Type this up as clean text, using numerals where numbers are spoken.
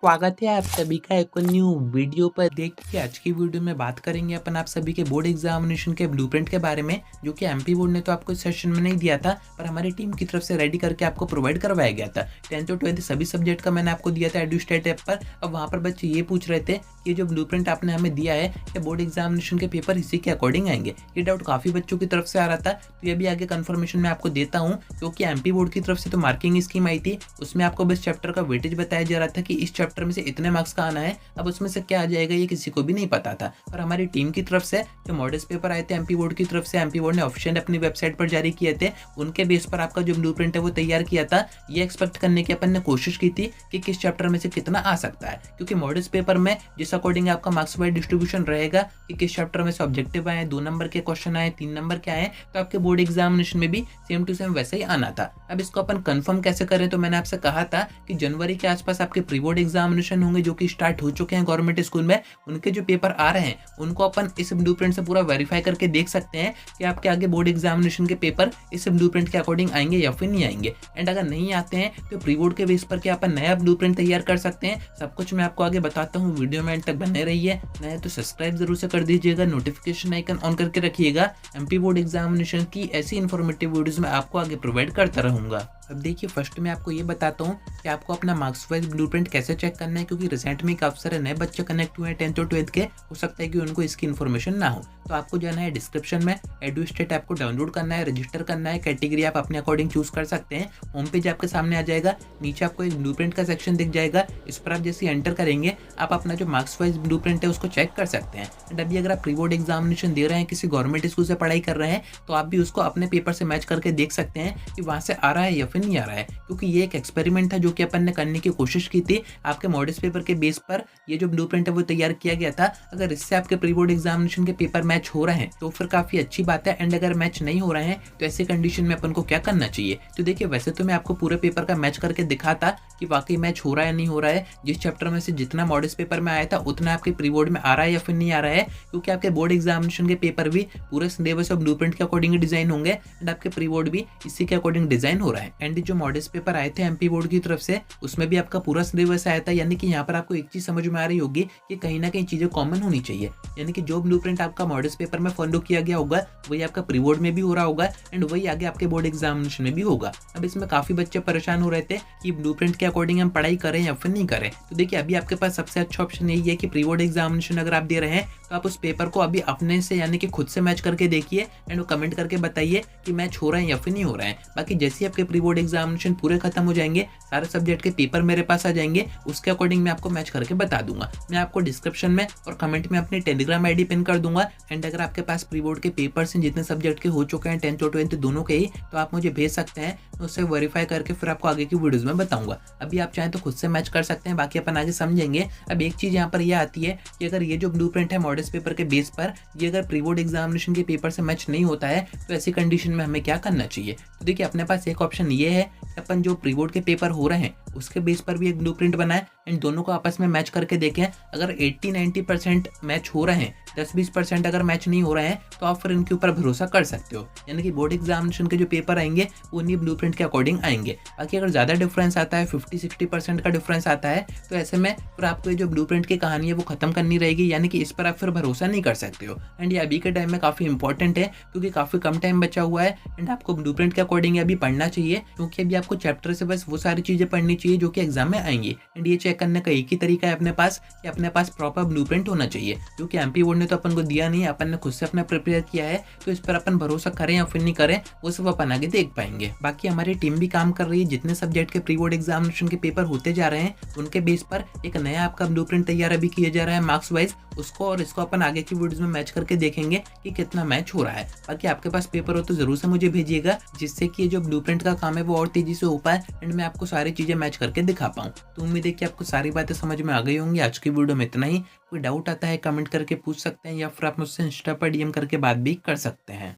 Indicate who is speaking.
Speaker 1: स्वागत है आप सभी का एक न्यू वीडियो पर। देखिए आज की वीडियो में बात करेंगे अपन आप सभी के बोर्ड एग्जामिनेशन के ब्लूप्रिंट के बारे में, जो कि एमपी बोर्ड ने तो आपको इस सेशन में नहीं दिया था, पर हमारी टीम की तरफ से रेडी करके आपको प्रोवाइड करवाया गया था। 10th और 12th सभी सब्जेक्ट का मैंने आपको दिया था एडुस्टेट ऐप पर। अब वहाँ पर बच्चे ये पूछ रहे थे कि जो ब्लूप्रिंट आपने हमें दिया है कि बोर्ड एग्जामिनेशन के पेपर इसी के अकॉर्डिंग आएंगे। ये डाउट काफी बच्चों की तरफ से आ रहा था, तो ये भी आगे कंफर्मेशन में आपको देता हूँ, क्योंकि एमपी बोर्ड की तरफ से तो मार्किंग स्कीम आई थी, उसमें आपको बस चैप्टर का वेटेज बताया जा रहा था कि इस चैप्टर में से इतने मार्क्स का आना है। अब उसमें से क्या आ जाएगा ये किसी को भी नहीं पता था। और हमारी टीम की तरफ से जो मॉडल्स पेपर आए थे एमपी बोर्ड की तरफ से, एमपी बोर्ड ने ऑफिशियल अपनी वेबसाइट पर जारी किए थे, उनके बेस पर आपका जो ब्लूप्रिंट है वो तैयार किया था। ये एक्सपेक्ट करने की अपन ने कोशिश की थी कि किस चैप्टर में से कितना आ सकता है, क्योंकि मॉडल्स पेपर में जिस अकॉर्डिंग आपका मार्क्स वाइज डिस्ट्रीब्यूशन रहेगा कि किस चैप्टर में से ऑब्जेक्टिव आए, 2 नंबर के क्वेश्चन आए, 3 नंबर के आए, तो आपके बोर्ड एग्जामिनेशन में भी सेम टू सेम वैसे ही आना था। अब इसको अपन कंफर्म कैसे करें, तो मैंने आपसे कहा था कि जनवरी के आसपास आपके प्री बोर्ड एग्जामिनेशन होंगे, जो कि स्टार्ट हो चुके हैं गवर्नमेंट स्कूल में। उनके जो पेपर आ रहे हैं उनको अपन इस ब्लूप्रिंट से पूरा वेरीफाई करके देख सकते हैं कि आपके आगे बोर्ड एग्जामिनेशन के पेपर इस ब्लूप्रिंट के अकॉर्डिंग आएंगे या फिर नहीं आएंगे। एंड अगर नहीं आते हैं तो प्री बोर्ड के बेस पर क्या अपन नया ब्लूप्रिंट तैयार कर सकते हैं, सब कुछ मैं आपको आगे बताता हूँ। वीडियो में एंड तक बने रहिए। नए तो सब्सक्राइब जरूर से कर दीजिएगा, नोटिफिकेशन आइकन ऑन करके रखिएगा। एमपी बोर्ड एग्जामिनेशन की ऐसी इन्फॉर्मेटिव वीडियोस मैं आपको आगे प्रोवाइड करता रहूंगा। अब देखिए फर्स्ट में आपको ये बताता हूँ कि आपको अपना मार्क्स वाइज ब्लूप्रिंट कैसे चेक करना है, क्योंकि रिसेंट में काफी सारे नए बच्चे कनेक्ट हुए हैं 10th और 12th के, हो सकता है कि उनको इसकी इन्फॉर्मेशन ना हो। तो आपको जाना है डिस्क्रिप्शन में, एडुस्टेट ऐप को डाउनलोड करना है, रजिस्टर करना है, कैटेगरी आप अपने अकॉर्डिंग चूज कर सकते हैं। होम पेज आपके सामने आ जाएगा, नीचे आपको एक ब्लूप्रिंट का सेक्शन दिख जाएगा, इस पर आप जैसे एंटर करेंगे आप अपना जो मार्क्स वाइज ब्लूप्रिंट है उसको चेक कर सकते हैं। एंड अभी अगर आप प्री बोर्ड एग्जामिनेशन दे रहे हैं, किसी गवर्नमेंट स्कूल से पढ़ाई कर रहे हैं, तो आप भी उसको अपने पेपर से मैच करके देख सकते हैं कि वहां से आ रहा है या फिर नहीं आ रहा है, क्योंकि ये एक एक्सपेरिमेंट था जो कि अपन ने करने की कोशिश की थी। आपके मॉडल्स पेपर के बेस पर ये जो ब्लूप्रिंट है वो तैयार किया गया था। अगर इससे आपके प्री बोर्ड एग्जामिनेशन के पेपर मैच हो रहे हैं तो फिर काफी अच्छी बात है। एंड अगर मैच नहीं हो रहे हैं तो ऐसे कंडीशन में अपन को क्या करना चाहिए। तो देखिए वैसे तो मैं आपको पूरे पेपर का मैच करके दिखाता कि वाकई मैच हो रहा है नहीं हो रहा है, जिस चैप्टर में से जितना मॉडल्स पेपर में आया था उतना आपके प्री बोर्ड में आ रहा है या फिर नहीं आ रहा है, क्योंकि आपके बोर्ड एग्जामिनेशन के पेपर भी पूरे सिलेबस और ब्लूप्रिंट के अकॉर्डिंग डिजाइन होंगे एंड आपके प्री बोर्ड भी इसी के अकॉर्डिंग डिजाइन हो रहा है। एंड जो मॉडल्स पेपर आए थे एमपी बोर्ड की तरफ से उसमें भी आपका पूरा सिलेबस आया था, यानी कि यहाँ पर आपको एक चीज समझ में आ रही होगी कि कहीं ना कहीं चीजें कॉमन होनी चाहिए, यानी कि जो ब्लूप्रिंट आपका मॉडल्स पेपर में फॉलो किया गया होगा वही आपका प्री बोर्ड में भी हो रहा होगा एंड वही आगे आपके बोर्ड एग्जामिनेशन में भी होगा। अब इसमें काफी बच्चे परेशान हो रहे थे कि ब्लूप्रिंट के अकॉर्डिंग हम पढ़ाई करें या फिर नहीं करें। तो देखिए अभी आपके पास सबसे अच्छा ऑप्शन यही है कि प्री बोर्ड एग्जामिनेशन अगर आप दे रहे हैं तो आप उस पेपर को अभी अपने से यानी कि खुद से मैच करके देखिए एंड वो कमेंट करके बताइए कि मैच हो रहा है या फिर नहीं हो रहा है। बाकी जैसे ही आपके प्री बोर्ड एग्जामिनेशन पूरे खत्म हो जाएंगे, सारे सब्जेक्ट के पेपर मेरे पास आ जाएंगे, उसके अकॉर्डिंग मैं आपको मैच करके बता दूंगा। मैं आपको डिस्क्रिप्शन में और कमेंट में अपनी टेलीग्राम आईडी पिन कर दूंगा। एंड अगर आपके पास प्री बोर्ड के पेपर्स हैं जितने सब्जेक्ट के हो चुके हैं 10th और 12th दोनों के ही, तो आप मुझे भेज सकते हैं, उससे वेरीफाई करके फिर आपको आगे की वीडियोस में बताऊंगा। अभी आप चाहें तो खुद से मैच कर सकते हैं, बाकी अपन आगे समझेंगे। अब एक चीज यहाँ पर यह आती है कि अगर ये जो ब्लूप्रिंट है मॉडल्स पेपर के बेस पर ये अगर प्री बोर्ड एग्जामिनेशन के पेपर से मैच नहीं होता है तो ऐसी कंडीशन में हमें क्या करना चाहिए। तो देखिए अपने पास एक ऑप्शन ये है कि अपन जो प्री बोर्ड के पेपर हो रहे हैं उसके बेस पर भी एक ब्लूप्रिंट बनाए एंड दोनों को आपस में मैच करके देखें। अगर 80-90% मैच हो रहे हैं, 10-20% अगर मैच नहीं हो रहे हैं, तो आप फिर इनके ऊपर भरोसा कर सकते हो, यानी कि बोर्ड एग्जामिनेशन के जो पेपर आएंगे वो उन्हीं ब्लूप्रिंट के अकॉर्डिंग आएंगे। बाकी अगर ज़्यादा डिफरेंस आता है, 50-60% का डिफरेंस आता है, तो ऐसे में फिर आपको ये जो ब्लूप्रिंट की कहानी है वो खत्म करनी रहेगी, यानी कि इस पर आप फिर भरोसा नहीं कर सकते हो। एंड ये अभी के टाइम में काफ़ी इंपॉर्टेंट है, क्योंकि काफ़ी कम टाइम बचा हुआ है एंड आपको ब्लूप्रिंट के अकॉर्डिंग अभी पढ़ना चाहिए, क्योंकि अभी आपको चैप्टर से बस वो सारी चीज़ें पढ़नी चाहिए जो कि एग्जाम में आएंगी। एंड ये चेक करने का एक ही तरीका है अपने पास कि अपने पास प्रॉपर ब्लूप्रिंट होना चाहिए, जो कि एमपी बोर्ड ने तो अपन को दिया नहीं, अपन ने खुद से अपना प्रिपेयर किया है, तो इस पर अपन भरोसा करें या फिर नहीं करें वो सब अपन आगे देख पाएंगे। बाकी हमारी टीम भी काम कर रही है, जितने सब्जेक्ट के प्री बोर्ड एग्जामिनेशन के पेपर होते जा रहे हैं उनके बेस पर एक नया आपका ब्लूप्रिंट तैयार अभी किया जा रहा है मार्क्स वाइज, उसको और इसको अपन आगे की वीडियोस में मैच करके देखेंगे कि कितना मैच हो रहा है। बाकी आपके पास पेपर हो तो जरूर से मुझे भेजिएगा, जिससे कि ये जो ब्लूप्रिंट का काम है वो और तेजी से हो पाए एंड मैं आपको सारी चीजें मैच करके दिखा पाऊँ। तो उम्मीद है कि आपको सारी बातें समझ में आ गई होंगी। आज की वीडियो में इतना ही। कोई डाउट आता है कमेंट करके पूछ सकते हैं या फिर आप मुझसे इंस्टा पर डीएम करके बात भी कर सकते हैं।